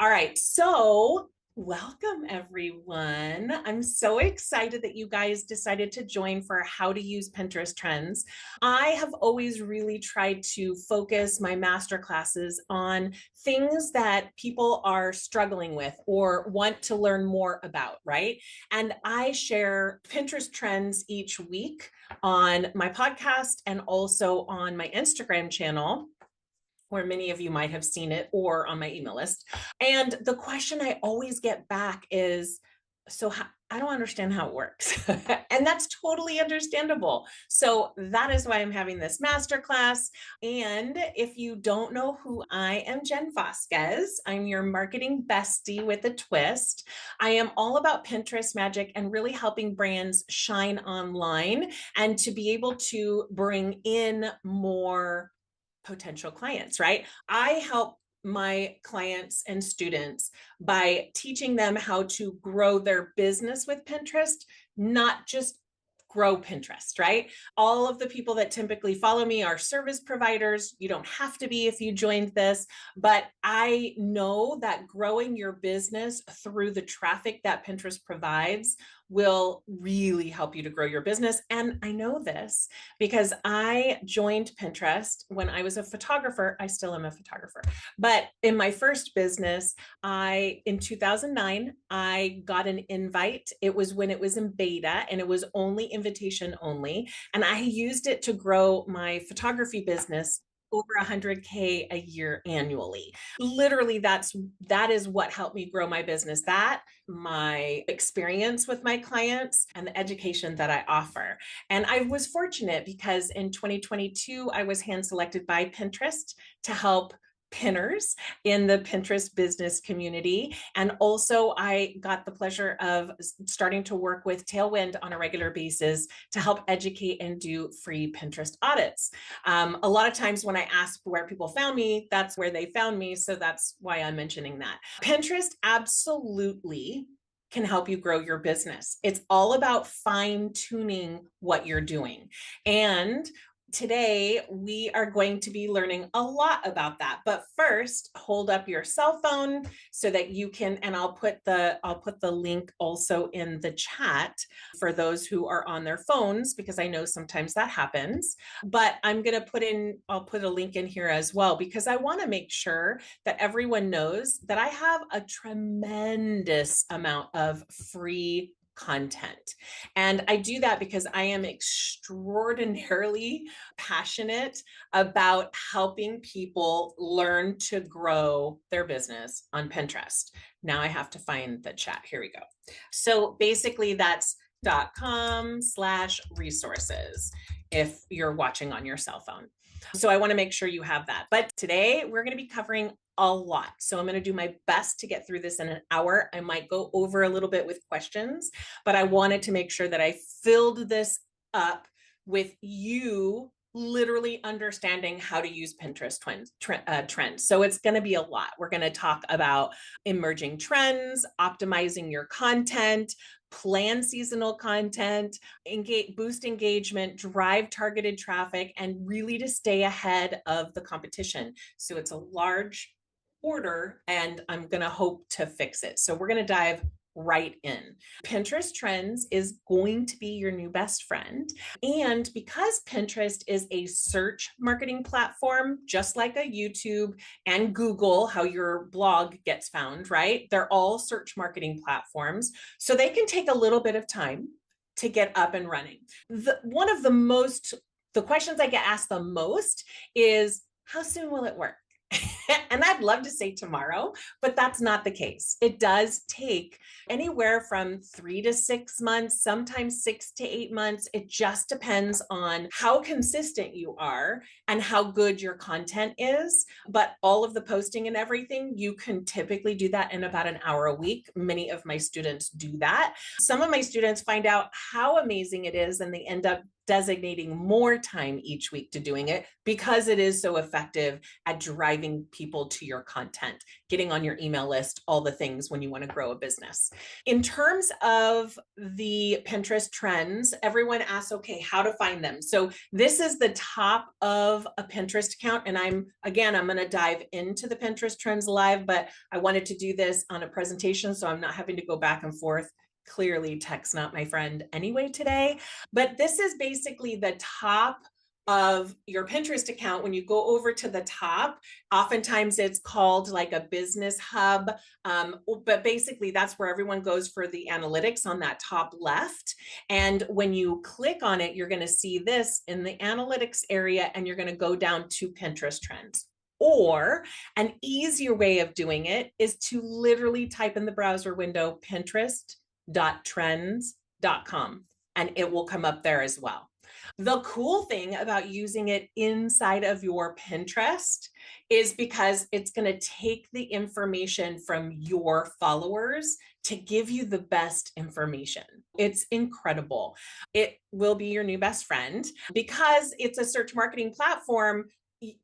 All right. So, welcome everyone. I'm so excited that you guys decided to join for How to Use Pinterest Trends. I have always really tried to focus my master classes on things that people are struggling with or want to learn more about, right? And I share Pinterest trends each week on my podcast and also on my Instagram channel, where many of you might have seen it, or on my email list. And the question I always get back is, I don't understand how it works. And that's totally understandable. So that is why I'm having this masterclass. And if you don't know who I am, Jen Vazquez, I'm your marketing bestie with a twist. I am all about Pinterest magic and really helping brands shine online and to be able to bring in more potential clients, right? I help my clients and students by teaching them how to grow their business with Pinterest, not just grow Pinterest, right? All of the people that typically follow me are service providers. You don't have to be if you joined this, but I know that growing your business through the traffic that Pinterest provides will really help you to grow your business. And I know this because I joined Pinterest when I was a photographer. I still am a photographer, but in my first business, in 2009, I got an invite. It was when it was in beta and it was only invitation only. And I used it to grow my photography business over 100K a year annually. Literally, that is what helped me grow my business. That, my experience with my clients, and the education that I offer. And I was fortunate because in 2022, I was hand selected by Pinterest to help pinners in the Pinterest business community. And also I got the pleasure of starting to work with Tailwind on a regular basis to help educate and do free Pinterest audits. A lot of times when I ask where people found me, that's where they found me. So that's why I'm mentioning that. Pinterest absolutely can help you grow your business. It's all about fine tuning what you're doing. And today, we are going to be learning a lot about that. But first, hold up your cell phone so that you can, and I'll put the link also in the chat for those who are on their phones, because I know sometimes that happens. But I'll put a link in here as well, because I want to make sure that everyone knows that I have a tremendous amount of free content. And I do that because I am extraordinarily passionate about helping people learn to grow their business on Pinterest. Now I have to find the chat. Here we go. So basically that's .com/resources if you're watching on your cell phone. So I want to make sure you have that. But today we're going to be covering a lot. So I'm going to do my best to get through this in an hour. I might go over a little bit with questions, but I wanted to make sure that I filled this up with you literally understanding how to use Pinterest trends. So it's going to be a lot. We're going to talk about emerging trends, optimizing your content, plan seasonal content, boost engagement, drive targeted traffic, and really to stay ahead of the competition. So it's a large order and I'm going to hope to fix it. So we're going to dive right in. Pinterest Trends is going to be your new best friend. And because Pinterest is a search marketing platform, just like a YouTube and Google, how your blog gets found, right? They're all search marketing platforms. So they can take a little bit of time to get up and running. One of the questions I get asked the most is, how soon will it work? And I'd love to say tomorrow, but that's not the case. It does take anywhere from 3 to 6 months, sometimes 6 to 8 months. It just depends on how consistent you are and how good your content is. But all of the posting and everything, you can typically do that in about an hour a week. Many of my students do that. Some of my students find out how amazing it is and they end up designating more time each week to doing it because it is so effective at driving people to your content, getting on your email list, all the things when you want to grow a business. In terms of the Pinterest trends, everyone asks, okay, how to find them. So this is the top of a Pinterest account. And I'm going to dive into the Pinterest trends live, but I wanted to do this on a presentation, so I'm not having to go back and forth. Clearly, tech's not my friend anyway today, but this is basically the top of your Pinterest account. When you go over to the top, oftentimes it's called like a business hub. But basically that's where everyone goes for the analytics on that top left. And when you click on it, you're going to see this in the analytics area, and you're going to go down to Pinterest trends. Or an easier way of doing it is to literally type in the browser window pinterest.trends.com, and it will come up there as well. The cool thing about using it inside of your Pinterest is because it's going to take the information from your followers to give you the best information. It's incredible. It will be your new best friend because it's a search marketing platform.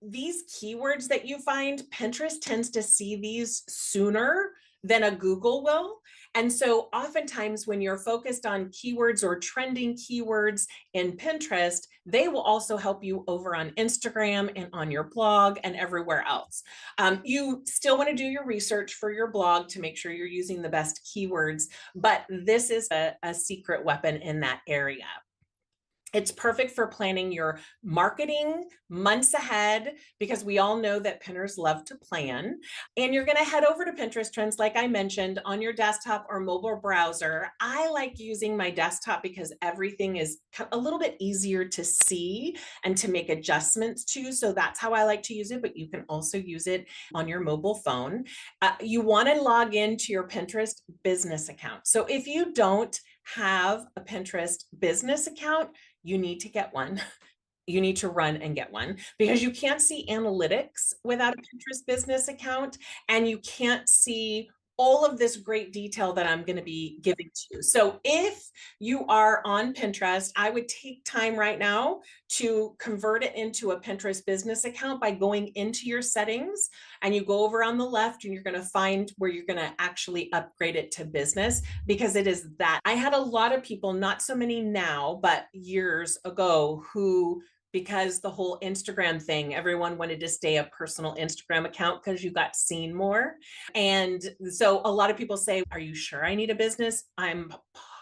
These keywords that you find, Pinterest tends to see these sooner than a Google will. And so oftentimes when you're focused on keywords or trending keywords in Pinterest, they will also help you over on Instagram and on your blog and everywhere else. You still want to do your research for your blog to make sure you're using the best keywords, but this is a secret weapon in that area. It's perfect for planning your marketing months ahead, because we all know that pinners love to plan. And you're going to head over to Pinterest trends, like I mentioned, on your desktop or mobile browser. I like using my desktop because everything is a little bit easier to see and to make adjustments to. So that's how I like to use it, but you can also use it on your mobile phone. You want to log into your Pinterest business account. So if you don't have a Pinterest business account, you need to get one. You need to run and get one, because you can't see analytics without a Pinterest business account, and you can't see all of this great detail that I'm going to be giving to you. So if you are on Pinterest, I would take time right now to convert it into a Pinterest business account by going into your settings, and you go over on the left and you're going to find where you're going to actually upgrade it to business, because it is that. I had a lot of people, not so many now, but years ago, who, because the whole Instagram thing, everyone wanted to stay a personal Instagram account because you got seen more. And so a lot of people say, are you sure I need a business? I'm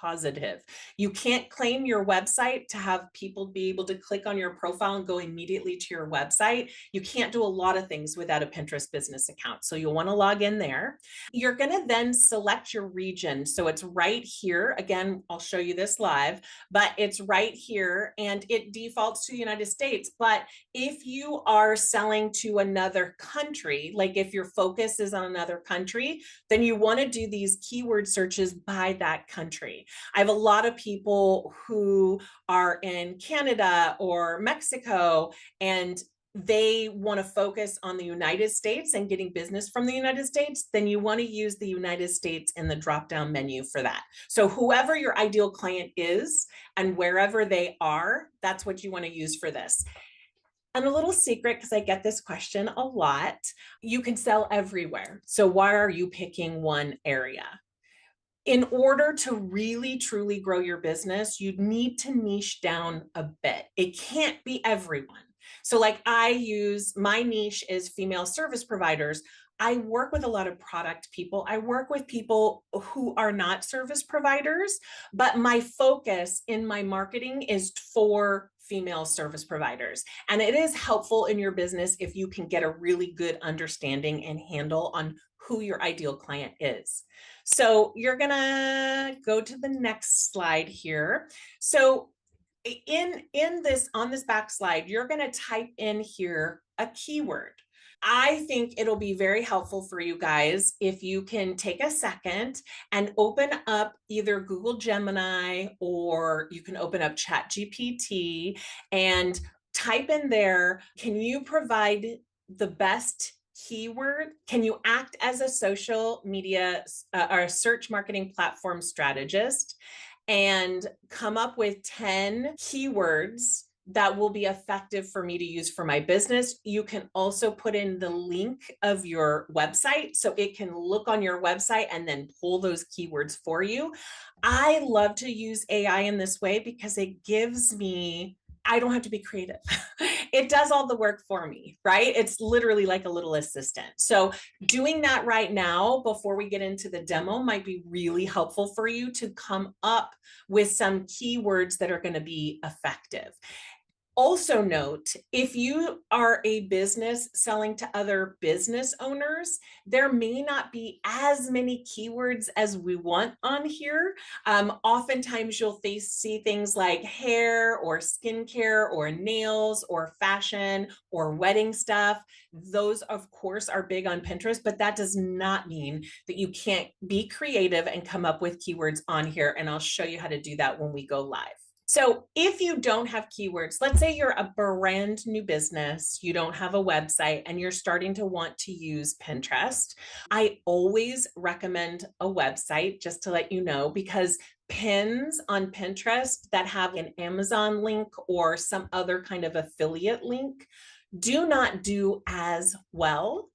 positive. You can't claim your website to have people be able to click on your profile and go immediately to your website. You can't do a lot of things without a Pinterest business account. So you'll want to log in there. You're going to then select your region. So it's right here. Again, I'll show you this live, but it's right here, and it defaults to the United States. But if you are selling to another country, like if your focus is on another country, then you want to do these keyword searches by that country. I have a lot of people who are in Canada or Mexico, and they want to focus on the United States and getting business from the United States, then you want to use the United States in the drop-down menu for that. So whoever your ideal client is and wherever they are, that's what you want to use for this. And a little secret, because I get this question a lot, you can sell everywhere. So why are you picking one area? In order to really truly grow your business, you need to niche down a bit. It can't be everyone. So like my niche is female service providers. I work with a lot of product people. I work with people who are not service providers, but my focus in my marketing is for female service providers. And it is helpful in your business if you can get a really good understanding and handle on who your ideal client is. So you're gonna go to the next slide here. So on this back slide, you're gonna type in here a keyword. I think it'll be very helpful for you guys if you can take a second and open up either Google Gemini, or you can open up ChatGPT and type in there, can you provide the best keyword? Can you act as a social media or a search marketing platform strategist and come up with 10 keywords that will be effective for me to use for my business. You can also put in the link of your website so it can look on your website and then pull those keywords for you. I love to use AI in this way because it gives me, I don't have to be creative. It does all the work for me, right? It's literally like a little assistant. So doing that right now before we get into the demo might be really helpful for you to come up with some keywords that are going to be effective. Also note, if you are a business selling to other business owners, there may not be as many keywords as we want on here. Oftentimes you'll see things like hair or skincare or nails or fashion or wedding stuff. Those, of course, are big on Pinterest, but that does not mean that you can't be creative and come up with keywords on here. And I'll show you how to do that when we go live. So if you don't have keywords, let's say you're a brand new business, you don't have a website, and you're starting to want to use Pinterest, I always recommend a website, just to let you know, because pins on Pinterest that have an Amazon link or some other kind of affiliate link do not do as well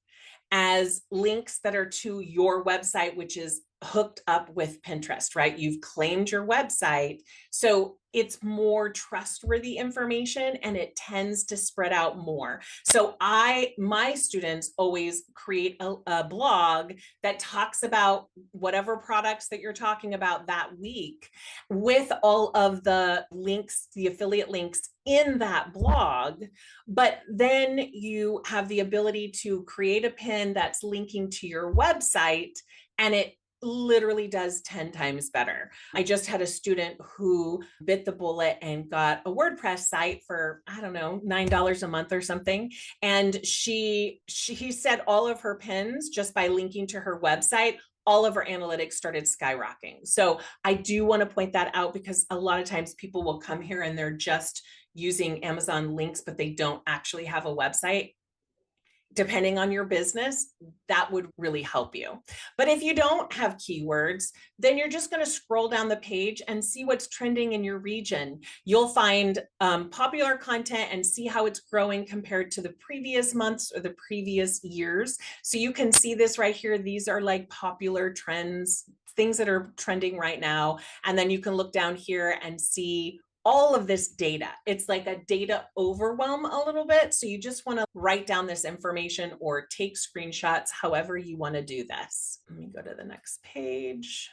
as links that are to your website, which is hooked up with Pinterest, right? You've claimed your website. So it's more trustworthy information and it tends to spread out more. So my students always create a blog that talks about whatever products that you're talking about that week with all of the links, the affiliate links in that blog. But then you have the ability to create a pin that's linking to your website, and it literally does 10 times better. I just had a student who bit the bullet and got a WordPress site for, I don't know, $9 a month or something. And she said all of her pins, just by linking to her website, all of her analytics started skyrocketing. So I do want to point that out because a lot of times people will come here and they're just using Amazon links, but they don't actually have a website. Depending on your business, that would really help you. But if you don't have keywords, then you're just going to scroll down the page and see what's trending in your region. You'll find popular content and see how it's growing compared to the previous months or the previous years. So you can see this right here. These are like popular trends, things that are trending right now. And then you can look down here and see all of this data. It's like a data overwhelm a little bit. So you just want to write down this information or take screenshots, however you want to do this. Let me go to the next page.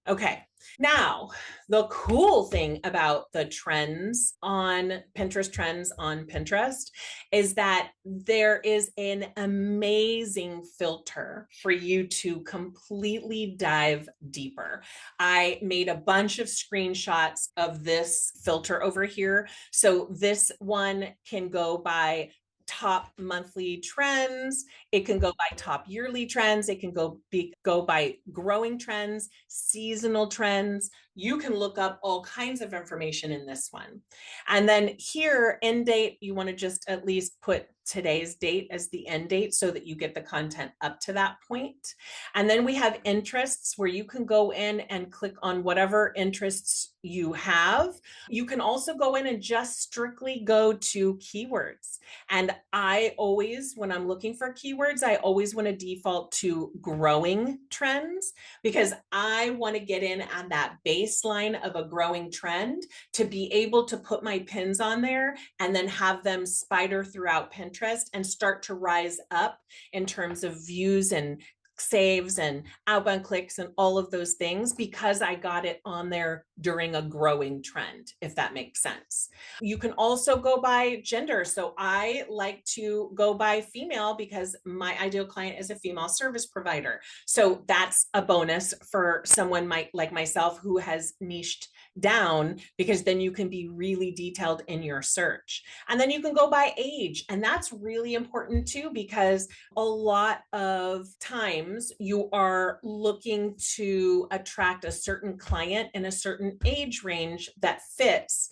Okay, now the cool thing about the trends on Pinterest is that there is an amazing filter for you to completely dive deeper. I made a bunch of screenshots of this filter over here. So this one can go by top monthly trends. It can go by top yearly trends. It can go by growing trends, seasonal trends. You can look up all kinds of information in this one. And then here, end date, you want to just at least put today's date as the end date so that you get the content up to that point. And then we have interests where you can go in and click on whatever interests you have. You can also go in and just strictly go to keywords. And I always, when I'm looking for keywords, I always want to default to growing trends because I want to get in on that baseline of a growing trend to be able to put my pins on there and then have them spider throughout Pinterest and start to rise up in terms of views and saves and outbound clicks and all of those things because I got it on there during a growing trend, if that makes sense. You can also go by gender. So I like to go by female because my ideal client is a female service provider. So that's a bonus for someone like myself who has niched down because then you can be really detailed in your search. And then you can go by age. And that's really important too, because a lot of times you are looking to attract a certain client in a certain age range that fits.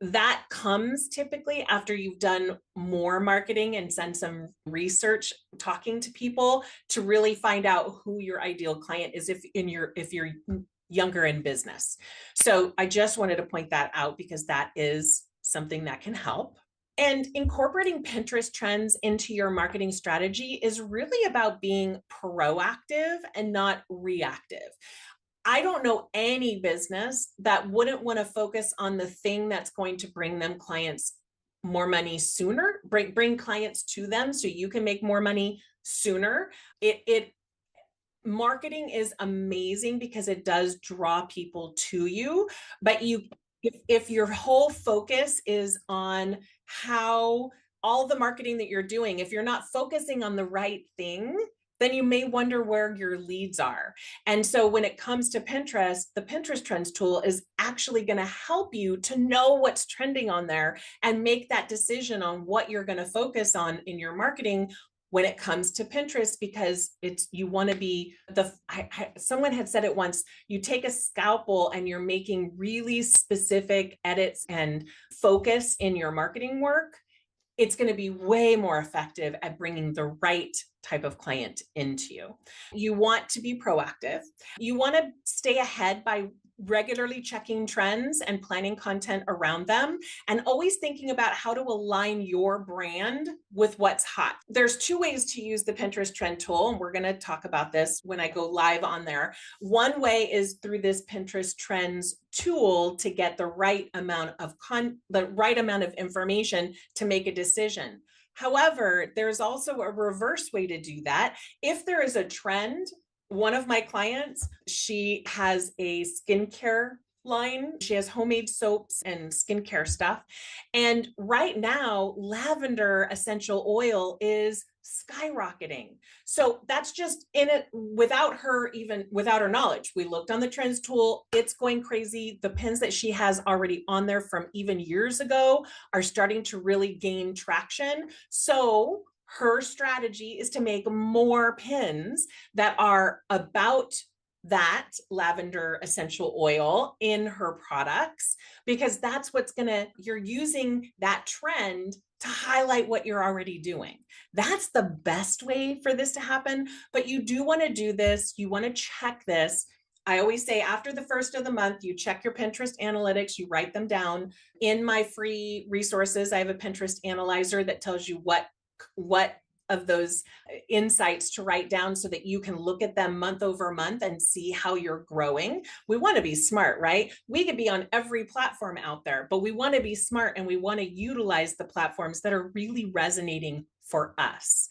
That comes typically after you've done more marketing and done some research, talking to people to really find out who your ideal client is if you're younger in business. So I just wanted to point that out because that is something that can help. And incorporating Pinterest trends into your marketing strategy is really about being proactive and not reactive. I don't know any business that wouldn't want to focus on the thing that's going to bring them clients more money sooner, bring clients to them so you can make more money sooner. It marketing is amazing because it does draw people to you, but if your whole focus is on how all the marketing that you're doing, if you're not focusing on the right thing, then you may wonder where your leads are. And so when it comes to Pinterest, the Pinterest Trends tool is actually going to help you to know what's trending on there and make that decision on what you're going to focus on in your marketing when it comes to Pinterest, because you want to be someone had said it once, you take a scalpel and you're making really specific edits and focus in your marketing work. It's going to be way more effective at bringing the right type of client into you. You want to be proactive. You want to stay ahead by regularly checking trends and planning content around them, and always thinking about how to align your brand with what's hot. There's two ways to use the Pinterest trend tool, and we're going to talk about this when I go live on there. One way is through this Pinterest trends tool to get the right amount of information to make a decision. However, there's also a reverse way to do that. If there is a trend, one of my clients, she has a skincare line. She has homemade soaps and skincare stuff. And right now, lavender essential oil is skyrocketing. So that's just in it without her knowledge. We looked on the trends tool. It's going crazy. The pins that she has already on there from even years ago are starting to really gain traction. So her strategy is to make more pins that are about that lavender essential oil in her products, because that's you're using that trend to highlight what you're already doing. That's the best way for this to happen. But you do want to do this. You want to check this. I always say after the first of the month, you check your Pinterest analytics, you write them down. In my free resources, I have a Pinterest analyzer that tells you what of those insights to write down so that you can look at them month over month and see how you're growing. We want to be smart, right? We could be on every platform out there, but we want to be smart and we want to utilize the platforms that are really resonating for us.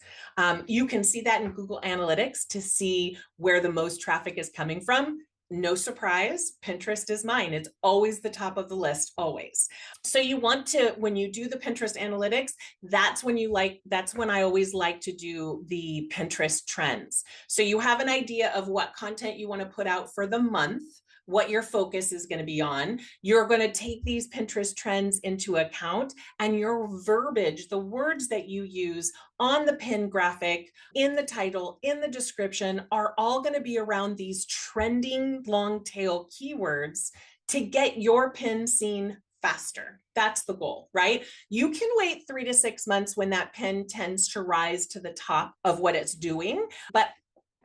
You can see that in Google Analytics to see where the most traffic is coming from. No surprise, Pinterest is mine. It's always the top of the list, always. So you want to, when you do the Pinterest analytics, that's when I always like to do the Pinterest trends. So you have an idea of what content you want to put out for the month, what your focus is going to be on. You're going to take these Pinterest trends into account, and your verbiage, the words that you use on the pin graphic, in the title, in the description, are all going to be around these trending long tail keywords to get your pin seen faster. That's the goal, right? You can wait 3 to 6 months when that pin tends to rise to the top of what it's doing, but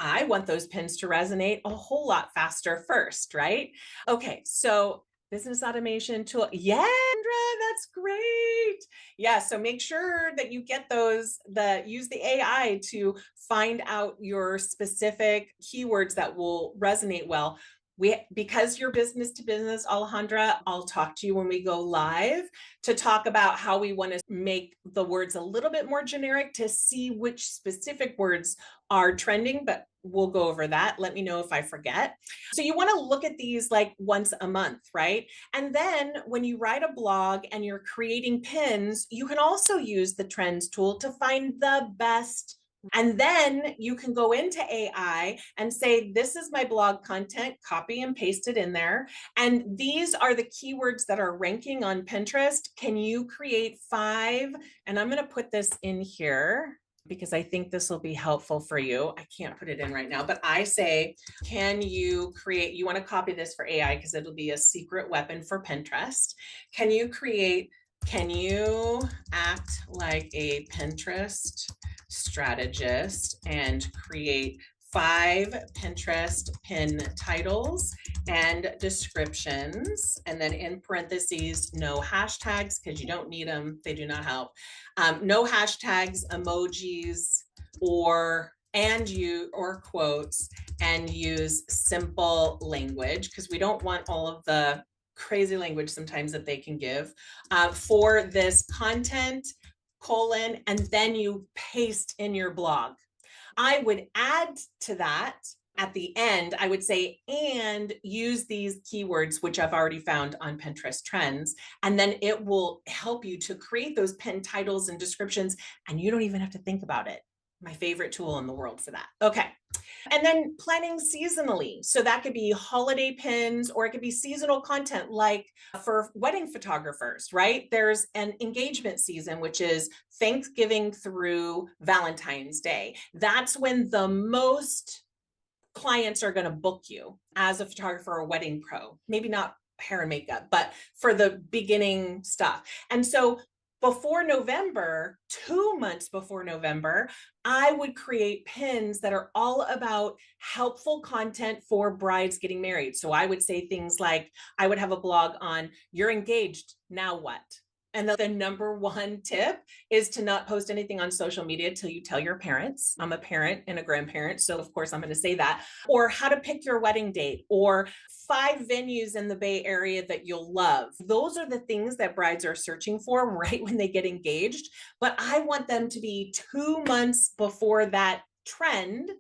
I want those pins to resonate a whole lot faster first, right? Okay, so business automation tool. Yeah, Andra, that's great. Yeah, so make sure that you get use the AI to find out your specific keywords that will resonate well. Because you're business to business, Alejandra, I'll talk to you when we go live to talk about how we want to make the words a little bit more generic to see which specific words are trending, but we'll go over that. Let me know if I forget. So you want to look at these like once a month, right? And then when you write a blog and you're creating pins, you can also use the trends tool to find the best. And then you can go into AI and say, this is my blog content, copy and paste it in there. And these are the keywords that are ranking on Pinterest. Can you create 5? And I'm going to put this in here because I think this will be helpful for you. I can't put it in right now, but I say, can you want to copy this for AI because it'll be a secret weapon for Pinterest. Can you act like a Pinterest strategist and create 5 Pinterest pin titles and descriptions, and then in parentheses, no hashtags because you don't need them. They do not help. No hashtags, emojis, or quotes, and use simple language because we don't want all of the crazy language sometimes that they can give for this content, and then you paste in your blog. I would add to that at the end, I would say, and use these keywords, which I've already found on Pinterest trends, and then it will help you to create those pin titles and descriptions, and you don't even have to think about it. My favorite tool in the world for that. Okay. And then planning seasonally. So that could be holiday pins, or it could be seasonal content, like for wedding photographers, right? There's an engagement season, which is Thanksgiving through Valentine's Day. That's when the most clients are going to book you as a photographer or wedding pro. Maybe not hair and makeup, but for the beginning stuff. And so before November, 2 months before November, I would create pins that are all about helpful content for brides getting married. So I would say things like, I would have a blog on, you're engaged, now what? And the number one tip is to not post anything on social media till you tell your parents. I'm a parent and a grandparent, so of course I'm going to say that. Or how to pick your wedding date, or 5 venues in the Bay Area that you'll love. Those are the things that brides are searching for right when they get engaged. But I want them to be 2 months before that trend.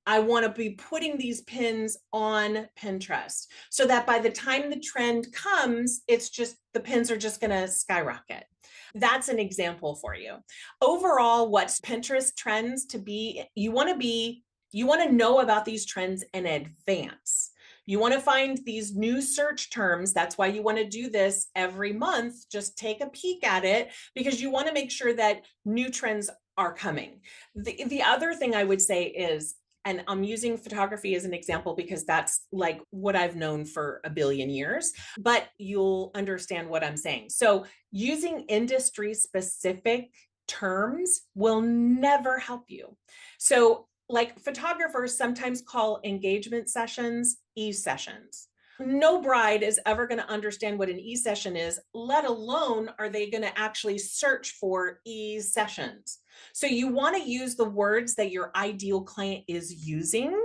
I want to be putting these pins on Pinterest so that by the time the trend comes, it's just, the pins are just going to skyrocket. That's an example for you. Overall, what's Pinterest trends to be? You want to know about these trends in advance. You want to find these new search terms. That's why you want to do this every month. Just take a peek at it, because you want to make sure that new trends are coming. The other thing I would say is, and I'm using photography as an example because that's like what I've known for a billion years, but you'll understand what I'm saying. So using industry specific terms will never help you. So like photographers sometimes call engagement sessions e-sessions. No bride is ever going to understand what an e-session is, let alone are they going to actually search for e-sessions. So you want to use the words that your ideal client is using.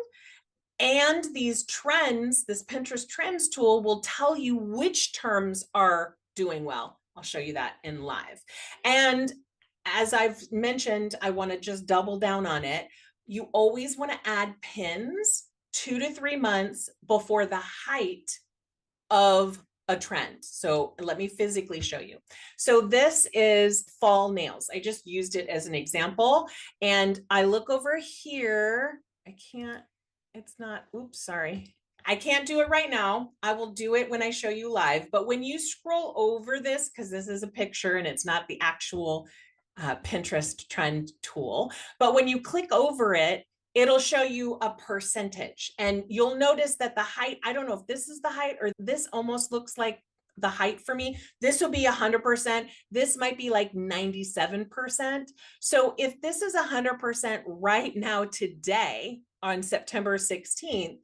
And these trends, this Pinterest trends tool will tell you which terms are doing well. I'll show you that in live. And as I've mentioned, I want to just double down on it. You always want to add pins 2 to 3 months before the height of a trend. So let me physically show you. So this is fall nails. I just used it as an example. And I look over here. I can't, it's not, oops, sorry. I can't do it right now. I will do it when I show you live. But when you scroll over this, because this is a picture and it's not the actual Pinterest trend tool, but when you click over it, it'll show you a percentage, and you'll notice that the height, I don't know if this is the height or this almost looks like the height for me. This will be 100%. This might be like 97%. So if this is 100% right now today on September 16th,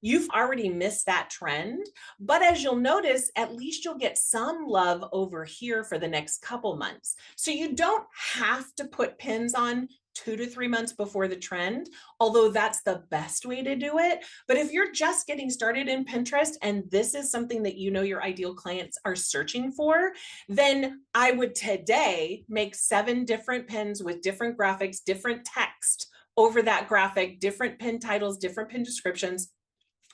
you've already missed that trend. But as you'll notice, at least you'll get some love over here for the next couple months. So you don't have to put pins on 2 to 3 months before the trend, although that's the best way to do it. But if you're just getting started in Pinterest and this is something that you know your ideal clients are searching for, then I would today make 7 different pins with different graphics, different text over that graphic, different pin titles, different pin descriptions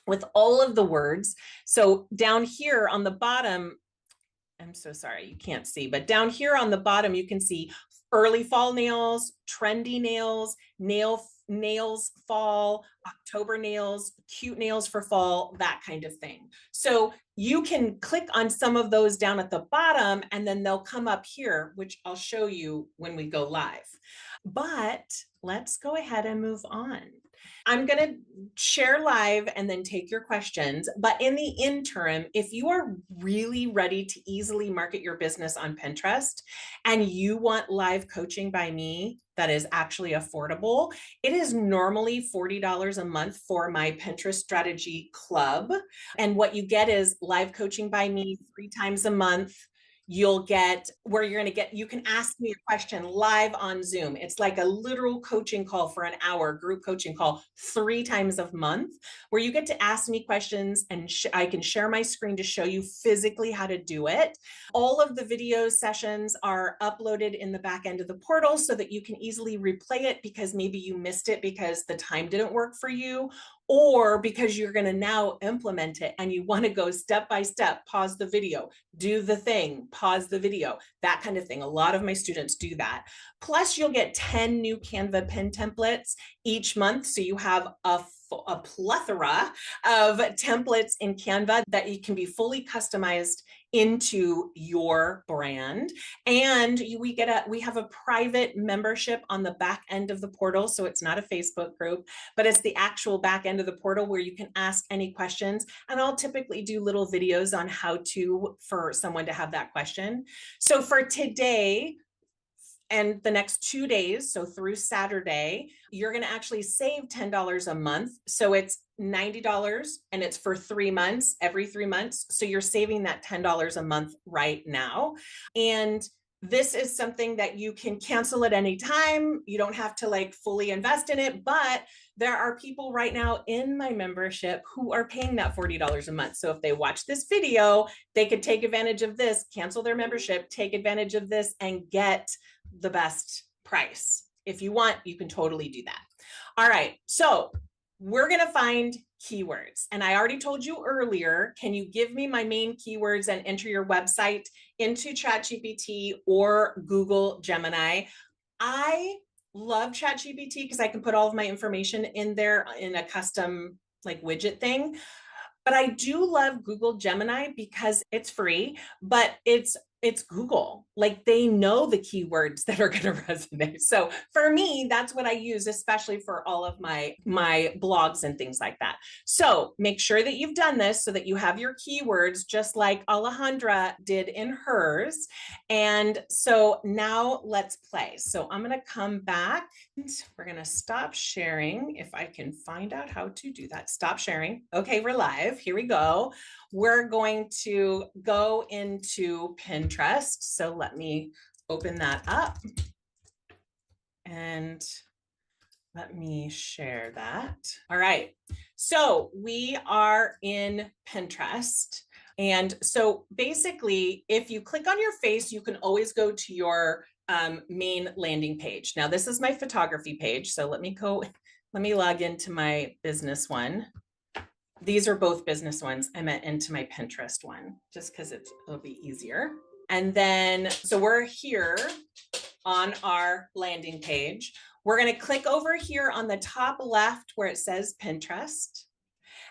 with all of the words. So down here on the bottom, I'm so sorry, you can't see, but down here on the bottom, you can see early fall nails, trendy nails, nails fall, October nails, cute nails for fall, that kind of thing. So you can click on some of those down at the bottom and then they'll come up here, which I'll show you when we go live. But let's go ahead and move on. I'm going to share live and then take your questions. But in the interim, if you are really ready to easily market your business on Pinterest and you want live coaching by me that is actually affordable, it is normally $40 a month for my Pinterest strategy club. And what you get is live coaching by me 3 times a month. You'll get where you're going to get, you can ask me a question live on Zoom. It's like a literal coaching call for an hour, group coaching call 3 times a month, where you get to ask me questions and I can share my screen to show you physically how to do it. All of the video sessions are uploaded in the back end of the portal so that you can easily replay it because maybe you missed it because the time didn't work for you, or because you're going to now implement it and you want to go step by step, pause the video, do the thing, pause the video, that kind of thing. A lot of my students do that. Plus, you'll get 10 new Canva pin templates each month. So you have a plethora of templates in Canva that you can be fully customized into your brand. And we have a private membership on the back end of the portal. So it's not a Facebook group, but it's the actual back end of the portal where you can ask any questions. And I'll typically do little videos on how to, for someone to have that question. So for today, and the next 2 days, so through Saturday, you're going to actually save $10 a month. So it's $90 and it's for 3 months, every 3 months. So you're saving that $10 a month right now. And this is something that you can cancel at any time. You don't have to like fully invest in it, but there are people right now in my membership who are paying that $40 a month. So if they watch this video, they could take advantage of this, cancel their membership, take advantage of this, and get the best price. If you want, you can totally do that. All right. So we're going to find keywords. And I already told you earlier, can you give me my main keywords and enter your website into ChatGPT or Google Gemini? I love ChatGPT because I can put all of my information in there in a custom like widget thing. But I do love Google Gemini because it's free, but it's Google. Like they know the keywords that are going to resonate. So for me, that's what I use, especially for all of my blogs and things like that. So make sure that you've done this so that you have your keywords just like Alejandra did in hers. And so now let's play. So I'm going to come back. We're going to stop sharing if I can find out how to do that. Stop sharing. Okay, we're live. Here we go. We're going to go into Pinterest. So let me open that up and let me share that. All right. So we are in Pinterest. And so basically, if you click on your face, you can always go to your main landing page. Now, this is my photography page. So let me log into my business one. These are both business ones. I meant into my Pinterest one, just because it'll be easier. And then, so we're here on our landing page. We're going to click over here on the top left where it says Pinterest.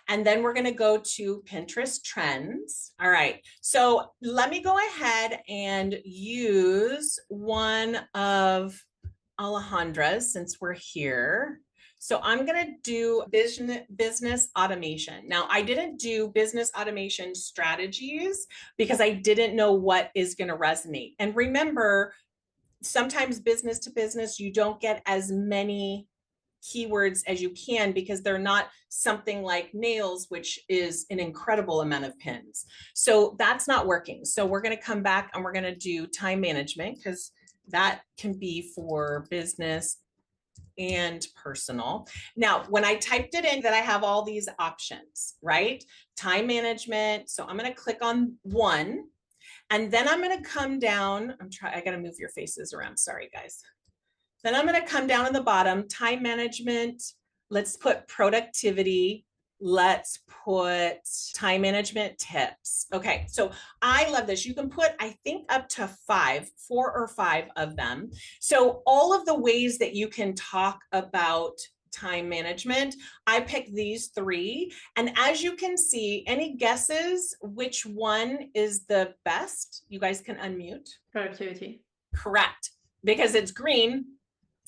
And then we're going to go to Pinterest trends. All right. So let me go ahead and use one of Alejandra's since we're here. So I'm going to do business automation. Now, I didn't do business automation strategies because I didn't know what is going to resonate. And remember, sometimes business to business, you don't get as many keywords as you can because they're not something like nails, which is an incredible amount of pins. So that's not working. So we're going to come back and we're going to do time management because that can be for business and personal. Now, when I typed it in, that I have all these options, right? Time management. So I'm going to click on one, and then I'm going to come down. I got to move your faces around. Sorry, guys. Then I'm going to come down on the bottom, time management. Let's put productivity. Let's put time management tips. Okay, so I love this. You can put, I think, up to 4 or 5 of them. So all of the ways that you can talk about time management, I picked these 3. And as you can see, any guesses which one is the best? You guys can unmute. Productivity. Correct, because it's green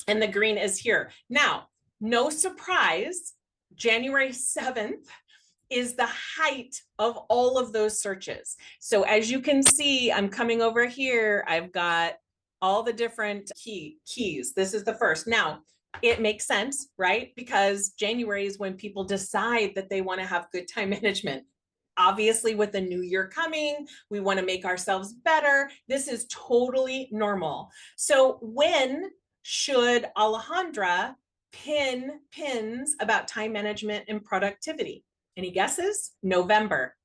and the green is here. Now, No surprise, January 7th is the height of all of those searches. So as you can see, I'm coming over here. I've got all the different keys. This is the first. Now, it makes sense, right? Because January is when people decide that they want to have good time management. Obviously, with the new year coming, we want to make ourselves better. This is totally normal. So when should Alejandra pin pins about time management and productivity? Any guesses? November.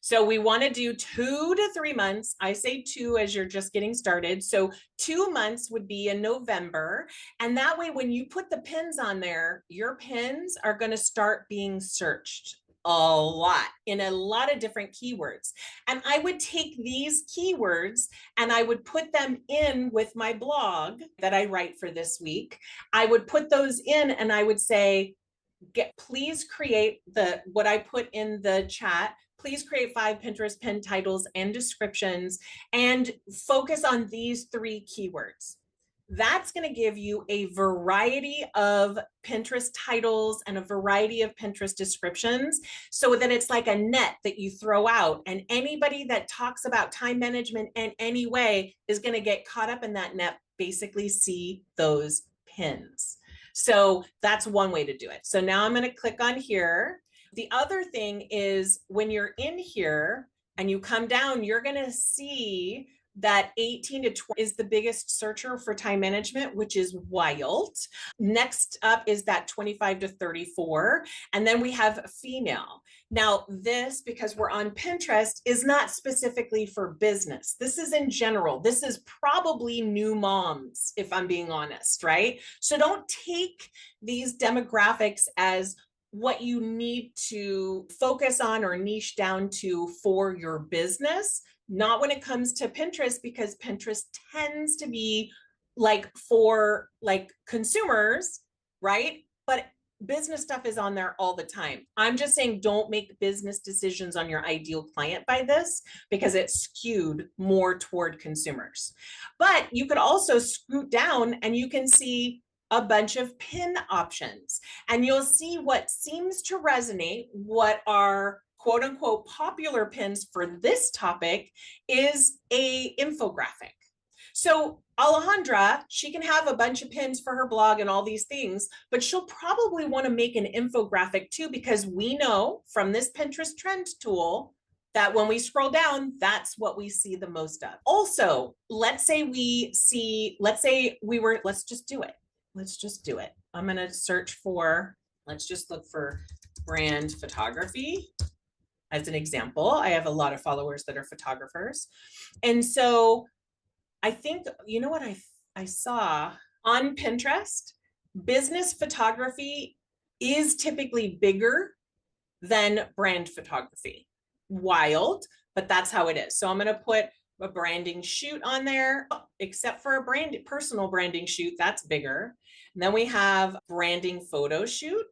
So we want to do 2 to 3 months. I say 2 as you're just getting started. So 2 months would be in November. And that way, when you put the pins on there, your pins are going to start being searched a lot in a lot of different keywords. And I would take these keywords and I would put them in with my blog that I write for this week. I would put those in and I would say, please create what I put in the chat. Please create 5 Pinterest pin titles and descriptions and focus on these 3 keywords. That's going to give you a variety of Pinterest titles and a variety of Pinterest descriptions so that it's like a net that you throw out. And anybody that talks about time management in any way is going to get caught up in that net, basically see those pins. So that's one way to do it. So now I'm going to click on here. The other thing is when you're in here and you come down, you're going to see that 18 to 20 is the biggest searcher for time management, which is wild. Next up is that 25 to 34. And then we have female. Now this, because we're on Pinterest, is not specifically for business. This is in general. This is probably new moms, if I'm being honest, right? So don't take these demographics as what you need to focus on or niche down to for your business. Not when it comes to Pinterest, because Pinterest tends to be like for like consumers, right? But business stuff is on there all the time. I'm just saying, don't make business decisions on your ideal client by this, because it's skewed more toward consumers. But you could also scoot down and you can see a bunch of pin options, and you'll see what seems to resonate, what are quote unquote popular pins for this topic is a infographic. So Alejandra, she can have a bunch of pins for her blog and all these things, but she'll probably want to make an infographic too, because we know from this Pinterest trend tool that when we scroll down, that's what we see the most of. Also, let's just do it. Let's just do it. I'm going to search for, let's just look for brand photography as an example. I have a lot of followers that are photographers. And so I think, you know what I saw on Pinterest, business photography is typically bigger than brand photography. Wild, but that's how it is. So I'm going to put a branding shoot on there, except for a personal branding shoot, that's bigger. And then we have branding photo shoot,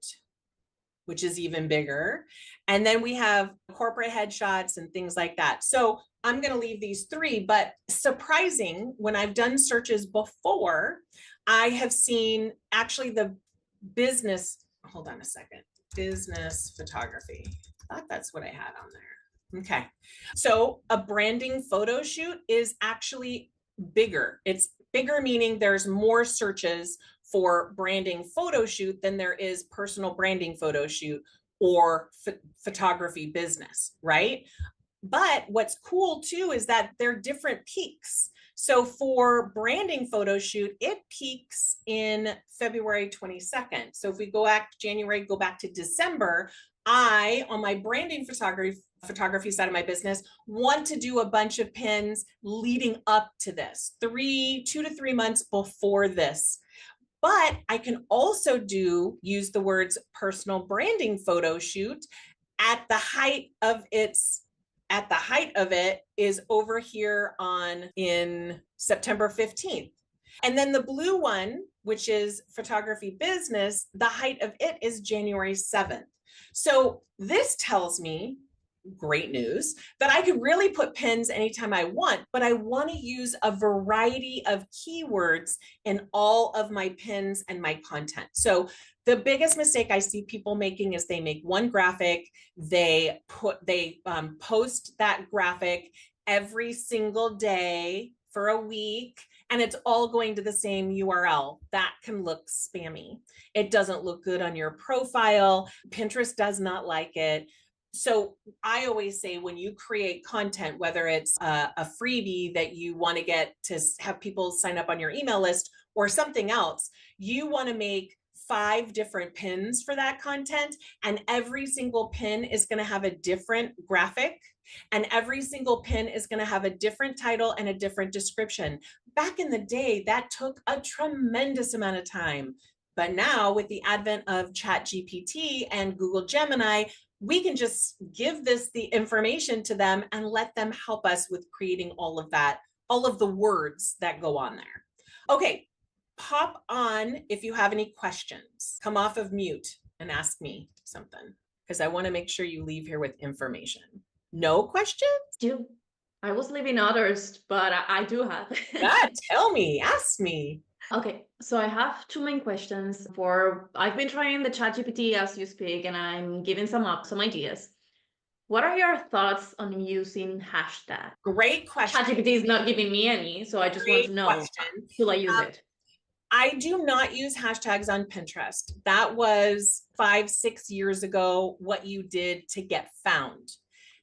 which is even bigger. And then we have corporate headshots and things like that. So I'm going to leave these 3, but surprising, when I've done searches before, I have seen actually the business, hold on a second, business photography. I thought that's what I had on there. Okay. So a branding photo shoot is actually bigger. It's bigger, meaning there's more searches for branding photo shoot than there is personal branding photo shoot or photography business, right? But what's cool too is that they're different peaks. So for branding photo shoot, it peaks in February 22nd. So if we go back to January, go back to December, on my branding photography side of my business, want to do a bunch of pins leading up to this, 2 to 3 months before this. But I can also use the words personal branding photo shoot at the height of it is over here in September 15th. And then the blue one, which is photography business, the height of it is January 7th. So this tells me, great news, that I could really put pins anytime I want, but I want to use a variety of keywords in all of my pins and my content. So The biggest mistake I see people making is they make one graphic, they post that graphic every single day for a week, and it's all going to the same URL. That can look spammy. It doesn't look good on your profile. Pinterest does not like it. So I always say when you create content, whether it's a freebie that you want to get to have people sign up on your email list or something else, you want to make 5 different pins for that content. And every single pin is going to have a different graphic. And every single pin is going to have a different title and a different description. Back in the day, that took a tremendous amount of time. But now with the advent of ChatGPT and Google Gemini, we can just give the information to them and let them help us with creating all of that, all of the words that go on there. Okay, pop on if you have any questions. Come off of mute and ask me something, because I want to make sure you leave here with information. No questions? I was leaving others, but I do have. Yeah, tell me, ask me. Okay, so I have 2 main questions. I've been trying the ChatGPT as you speak, and I'm giving some ideas. What are your thoughts on using hashtag? Great question. ChatGPT is not giving me any, so I just want to know, will I use it? I do not use hashtags on Pinterest. That was 5-6 years ago, what you did to get found.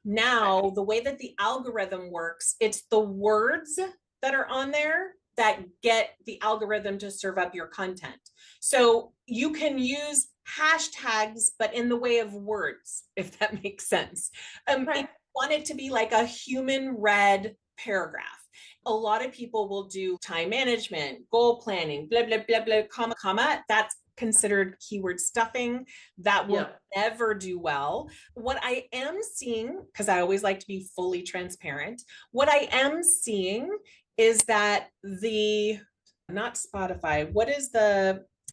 Now, the way that the algorithm works, it's the words that are on there that get the algorithm to serve up your content. So you can use hashtags, but in the way of words, if that makes sense. If you want it to be like a human read paragraph. A lot of people will do time management, goal planning, blah, blah, blah, blah, comma, comma. That's considered keyword stuffing. That will never do well. What I am seeing, because I always like to be fully transparent, what I am seeing is that not Spotify,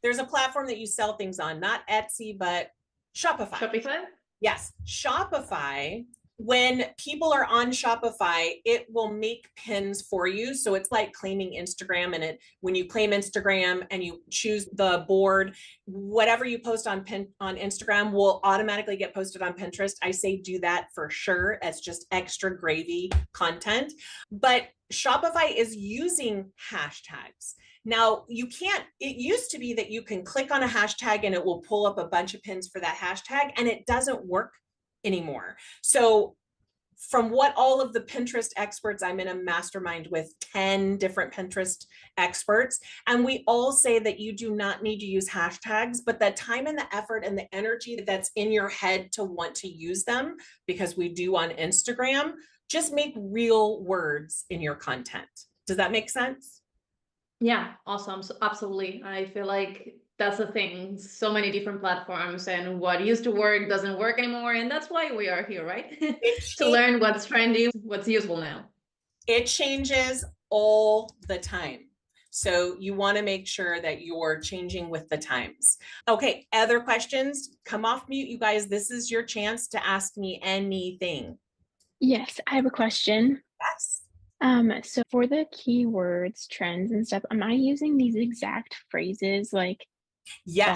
there's a platform that you sell things on, not Etsy, but Shopify. Shopify? Yes, Shopify. When people are on Shopify, it will make pins for you. So it's like claiming Instagram, and when you claim Instagram and you choose the board, whatever you post on Instagram will automatically get posted on Pinterest. I say do that for sure. It's just extra gravy content. But Shopify is using hashtags. Now, it used to be that you can click on a hashtag and it will pull up a bunch of pins for that hashtag, and it doesn't work anymore. So from what all of the Pinterest experts, I'm in a mastermind with 10 different Pinterest experts, and we all say that you do not need to use hashtags, but the time and the effort and the energy that's in your head to want to use them, because we do on Instagram, just make real words in your content. Does that make sense? Yeah, awesome. So absolutely. I feel like that's the thing. So many different platforms, and what used to work doesn't work anymore. And that's why we are here, right? To learn what's trendy, what's useful now. It changes all the time. So you want to make sure that you're changing with the times. Okay, other questions? Come off mute, you guys. This is your chance to ask me anything. Yes, I have a question. Yes. So for the keywords, trends and stuff, am I using these exact phrases like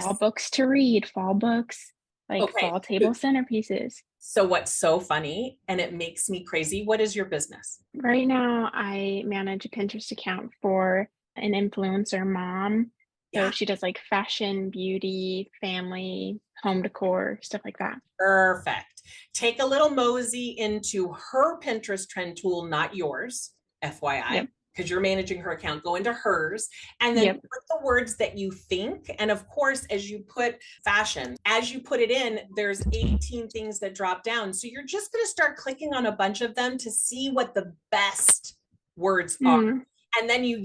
fall books to read, fall books, like fall table centerpieces? So what's so funny, and it makes me crazy, what is your business? Right now, I manage a Pinterest account for an influencer mom. So she does like fashion, beauty, family, home decor, stuff like that. Perfect. Take a little mosey into her Pinterest trend tool, not yours, FYI, because you're managing her account. Go into hers and then put the words that you think. And of course, as you put fashion, as you put it in, there's 18 things that drop down. So you're just going to start clicking on a bunch of them to see what the best words are. And then you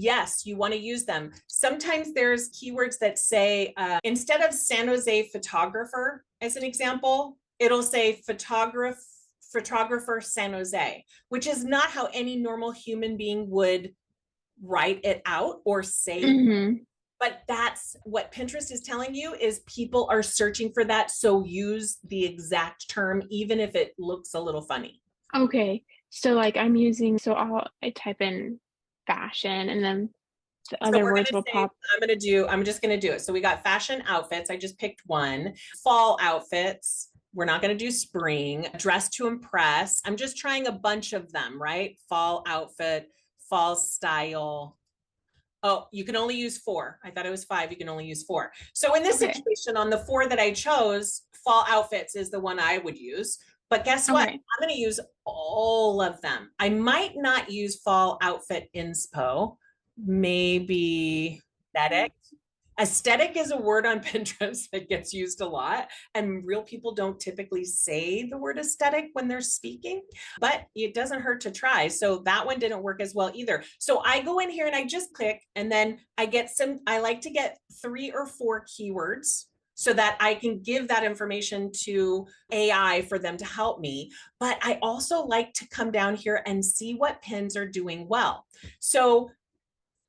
want to use them. Sometimes there's keywords that say, instead of San Jose photographer, as an example, it'll say photographer San Jose, which is not how any normal human being would write it out or say it. But that's what Pinterest is telling you, is people are searching for that. So use the exact term, even if it looks a little funny. Okay. So like I type in fashion, and then the other words will pop. I'm just going to do it. So we got fashion outfits. I just picked one. Fall outfits. We're not going to do spring. Dress to impress. I'm just trying a bunch of them, right? Fall outfit, fall style. Oh, you can only use 4. I thought it was 5. You can only use 4. So in this situation, on the 4 that I chose, fall outfits is the one I would use. But guess what? I'm going to use all of them. I might not use fall outfit inspo. Maybe aesthetic. Aesthetic is a word on Pinterest that gets used a lot, and real people don't typically say the word aesthetic when they're speaking, but it doesn't hurt to try. So that one didn't work as well either. So I go in here and I just click, and then I like to get 3 or 4 keywords so that I can give that information to AI for them to help me. But I also like to come down here and see what pins are doing well. So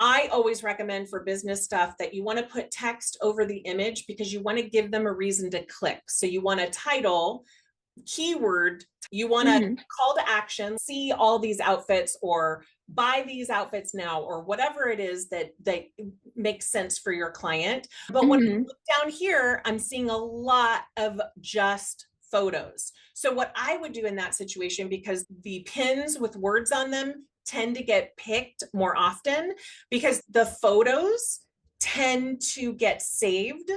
I always recommend for business stuff that you want to put text over the image because you want to give them a reason to click. So you want a title, keyword, you want a call to action, see all these outfits or buy these outfits now or whatever it is that makes sense for your client. But when I look down here, I'm seeing a lot of just photos. So what I would do in that situation, because the pins with words on them tend to get picked more often because the photos tend to get saved,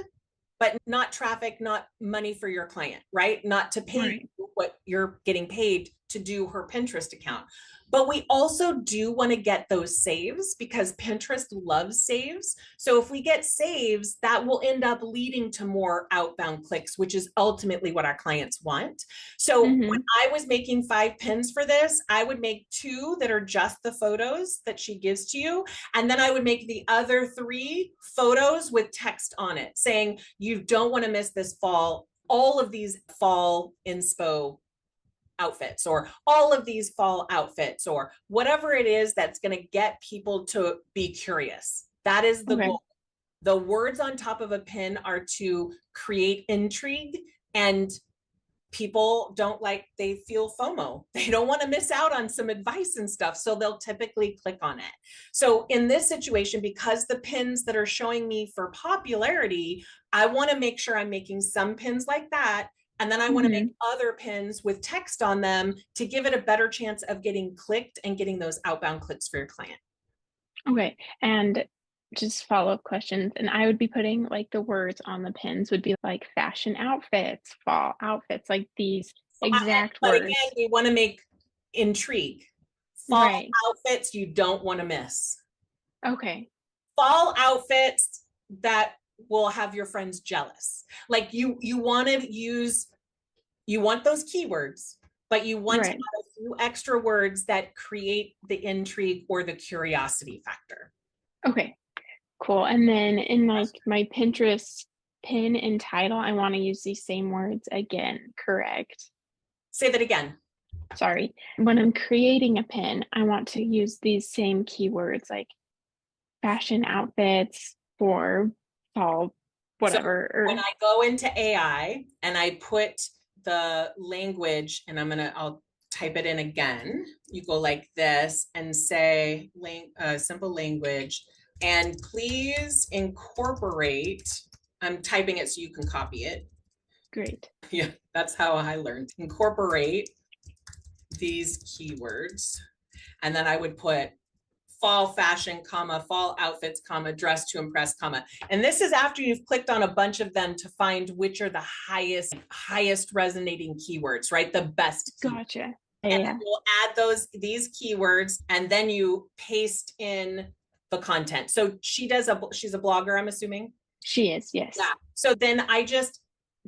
but not traffic, not money for your client, right? Not to pay what you're getting paid to do her Pinterest account. But we also do want to get those saves because Pinterest loves saves. So if we get saves, that will end up leading to more outbound clicks, which is ultimately what our clients want. So when I was making 5 pins for this, I would make 2 that are just the photos that she gives to you. And then I would make the other 3 photos with text on it saying, you don't want to miss this fall, all of these fall inspo outfits or all of these fall outfits or whatever it is that's going to get people to be curious. That is the goal. The words on top of a pin are to create intrigue, and people they feel FOMO. They don't want to miss out on some advice and stuff. So they'll typically click on it. So in this situation, because the pins that are showing me for popularity, I want to make sure I'm making some pins like that. And then I want to make other pins with text on them to give it a better chance of getting clicked and getting those outbound clicks for your client. Okay. And just follow-up questions. And I would be putting like the words on the pins would be like fashion outfits, fall outfits, like these exact words. But again, we want to make intrigue. Fall outfits you don't want to miss. Okay. Fall outfits that will have your friends jealous. Like you want those keywords, but you want to add a few extra words that create the intrigue or the curiosity factor. Okay, cool. And then in like my Pinterest pin and title, I want to use these same words again, correct? Say that again. Sorry. When I'm creating a pin, I want to use these same keywords like fashion outfits for fall, whatever. So when I go into AI and I put the language and I'll type it in again, you go like this and say simple language and please incorporate, I'm typing it so you can copy it. Great. Yeah, that's how I learned. Incorporate these keywords. And then I would put fall fashion, fall outfits, dress to impress, and this is after you've clicked on a bunch of them to find which are the highest resonating keywords, right? The best keywords. Gotcha. And then you'll add these keywords, and then you paste in the content. So she's a blogger, I'm assuming. She is, yes. Yeah. So then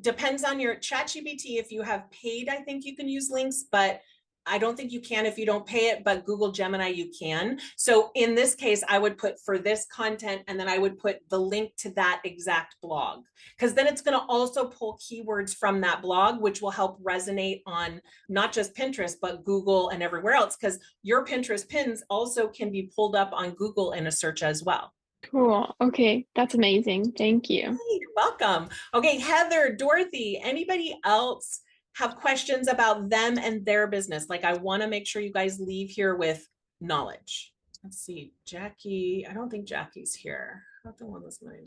depends on your ChatGPT. If you have paid, I think you can use links, but I don't think you can if you don't pay it, but Google Gemini, you can. So in this case, I would put for this content, and then I would put the link to that exact blog, because then it's going to also pull keywords from that blog, which will help resonate on not just Pinterest, but Google and everywhere else, because your Pinterest pins also can be pulled up on Google in a search as well. Cool. Okay. That's amazing. Thank you. Hey, you're welcome. Okay, Heather, Dorothy, anybody else have questions about them and their business? Like, I want to make sure you guys leave here with knowledge. Let's see, Jackie. I don't think Jackie's here. Not the one that's mine.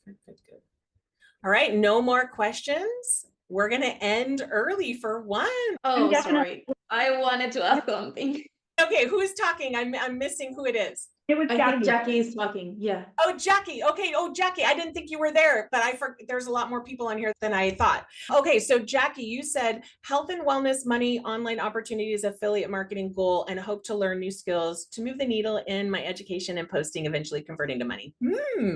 Good, good, good. All right, no more questions. We're gonna end early for one. Oh, sorry. I wanted to ask something. Okay, who is talking? I'm missing who it is. It was Jackie. I think Jackie is talking. Yeah. Oh, Jackie. Okay. Oh, Jackie, I didn't think you were there, but there's a lot more people on here than I thought. Okay. So Jackie, you said health and wellness, money, online opportunities, affiliate marketing goal, and hope to learn new skills to move the needle in my education and posting, eventually converting to money.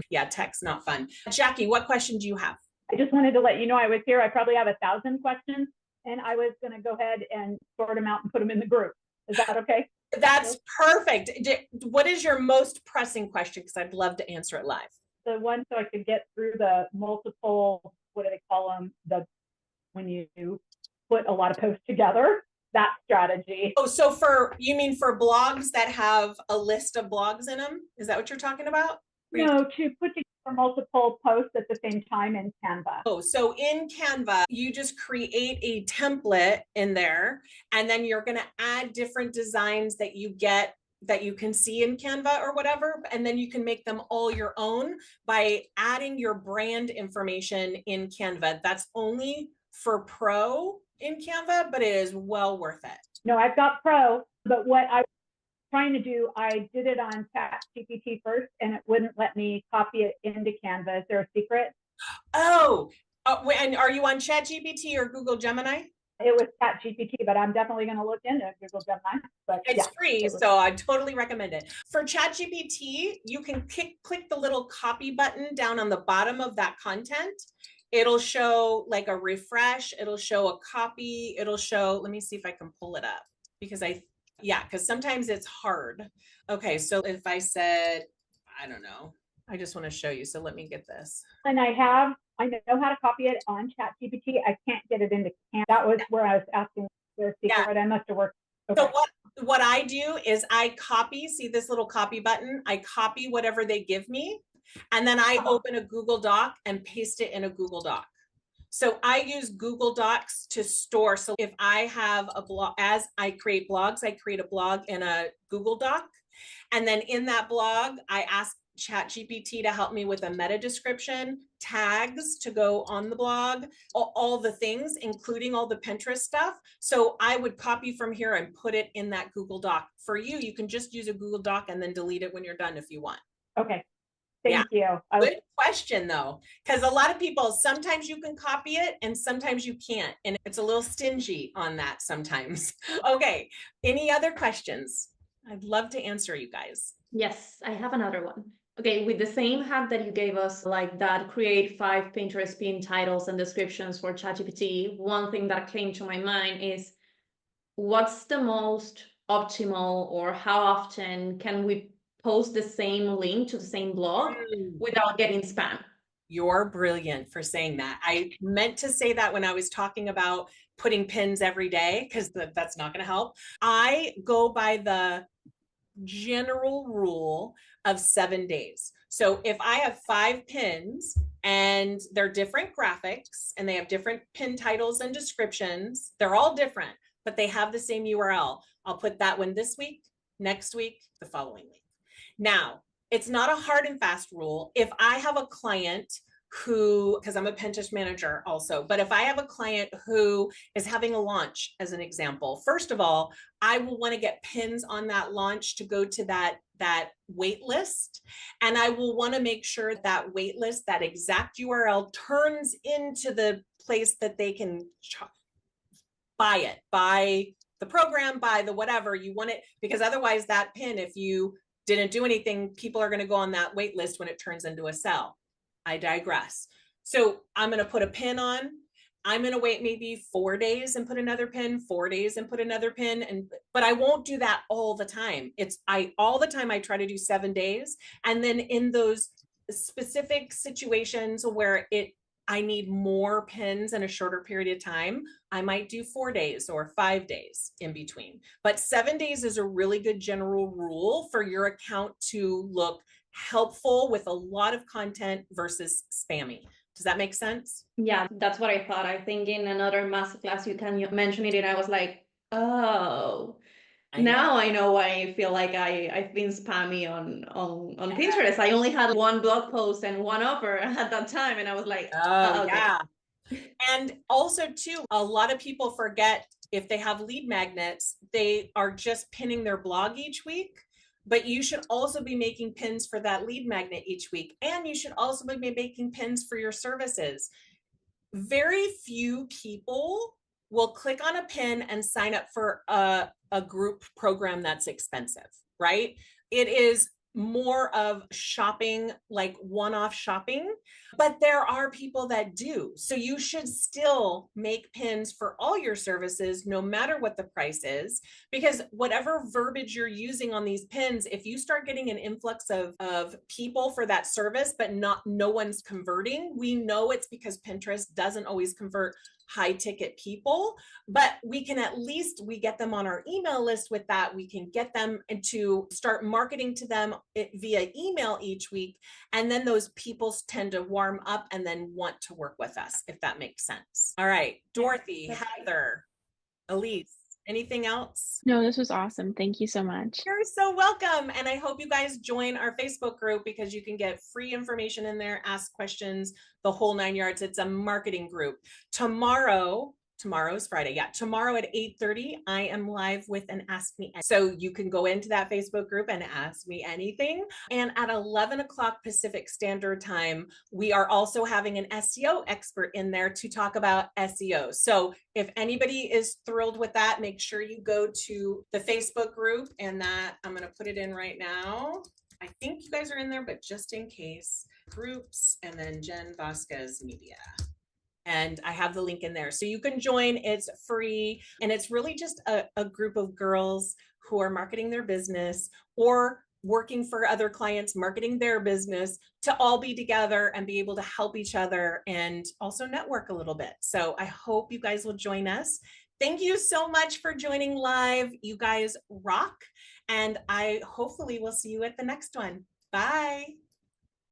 Yeah. Tech's not fun. Jackie, what question do you have? I just wanted to let you know I was here. I probably have 1,000 questions, and I was going to go ahead and sort them out and put them in the group. Is that okay? That's perfect. What is your most pressing question? Because I'd love to answer it live. The one so I could get through the multiple, what do they call them? When you put a lot of posts together, that strategy. Oh, so you mean for blogs that have a list of blogs in them? Is that what you're talking about? No, to put together multiple posts at the same time in Canva. Oh, so in Canva, you just create a template in there, and then you're going to add different designs that you get that you can see in Canva or whatever, and then you can make them all your own by adding your brand information in Canva. That's only for Pro in Canva, but it is well worth it. No, I've got Pro, but what I trying to do, I did it on ChatGPT first, and it wouldn't let me copy it into Canva. Is there a secret? Oh, and are you on ChatGPT or Google Gemini? It was ChatGPT, but I'm definitely going to look into Google Gemini. But it's free, so I totally recommend it. For ChatGPT, you can click the little copy button down on the bottom of that content. It'll show like a refresh. It'll show a copy. It'll show, let me see if I can pull it up because because sometimes it's hard. Okay, so if I said, I don't know, I just want to show you. So let me get this. And I know how to copy it on ChatGPT. I can't get it into Canva. That was where I was asking the secret. I must have worked. Okay. So what I do is I copy, see this little copy button? I copy whatever they give me, and then I open a Google Doc and paste it in a Google Doc. So I use Google Docs to store. So if I have a blog, as I create blogs, I create a blog in a Google Doc. And then in that blog, I ask ChatGPT to help me with a meta description, tags to go on the blog, all the things, including all the Pinterest stuff. So I would copy from here and put it in that Google Doc. For you, you can just use a Google Doc and then delete it when you're done if you want. Okay. Thank you. Good question, though, because a lot of people, sometimes you can copy it and sometimes you can't. And it's a little stingy on that sometimes. Okay. Any other questions? I'd love to answer you guys. Yes, I have another one. Okay, with the same hack that you gave us, like that, create 5 Pinterest pin titles and descriptions for ChatGPT, one thing that came to my mind is what's the most optimal, or how often can we post the same link to the same blog without getting spam? You're brilliant for saying that. I meant to say that when I was talking about putting pins every day, because that's not going to help. I go by the general rule of 7 days. So if I have 5 pins and they're different graphics and they have different pin titles and descriptions, they're all different, but they have the same URL. I'll put that one this week, next week, the following week. Now, it's not a hard and fast rule. If I have a client who, because I'm a Pinterest manager also, but if I have a client who is having a launch, as an example, first of all, I will want to get pins on that launch to go to that wait list. And I will want to make sure that wait list, that exact URL, turns into the place that they can buy it, buy the program, buy the whatever you want it, because otherwise that pin, if you didn't do anything, people are going to go on that wait list when it turns into a sell. I digress. So I'm going to put a pin on. I'm going to wait maybe 4 days and put another pin, 4 days and put another pin. But I won't do that all the time. All the time I try to do 7 days. And then in those specific situations where I need more pins in a shorter period of time, I might do 4 days or 5 days in between. But 7 days is a really good general rule for your account to look helpful with a lot of content versus spammy. Does that make sense? Yeah, that's what I thought. I think in another masterclass you mentioned it, and I was like, oh. Now I know why I feel like I've been spammy on Pinterest. I only had one blog post and one offer at that time, and I was like, oh, okay. yeah. And also too, a lot of people forget if they have lead magnets, they are just pinning their blog each week, but you should also be making pins for that lead magnet each week. And you should also be making pins for your services. Very few people will click on a pin and sign up for a group program that's expensive, right? It is more of shopping, like one-off shopping, but there are people that do. So you should still make pins for all your services, no matter what the price is, because whatever verbiage you're using on these pins, if you start getting an influx of people for that service, but no one's converting, we know it's because Pinterest doesn't always convert high ticket people, but we can at least, we get them on our email list with that. We can get them to start marketing to them via email each week. And then those people tend to warm up and then want to work with us, if that makes sense. All right, Dorothy, Heather, Elise, anything else? No, this was awesome. Thank you so much. You're so welcome. And I hope you guys join our Facebook group because you can get free information in there, ask questions, the whole 9 yards. It's a marketing group. Tomorrow's Friday. Yeah. Tomorrow at 8:30, I am live with an Ask Me. So you can go into that Facebook group and ask me anything. And at 11 o'clock Pacific Standard Time, we are also having an SEO expert in there to talk about SEO. So if anybody is thrilled with that, make sure you go to the Facebook group, and that I'm going to put it in right now. I think you guys are in there, but just in case, groups, and then Jen Vazquez Media. And I have the link in there. So you can join, it's free. And it's really just a group of girls who are marketing their business or working for other clients, marketing their business, to all be together and be able to help each other and also network a little bit. So I hope you guys will join us. Thank you so much for joining live. You guys rock. And I hopefully will see you at the next one. Bye.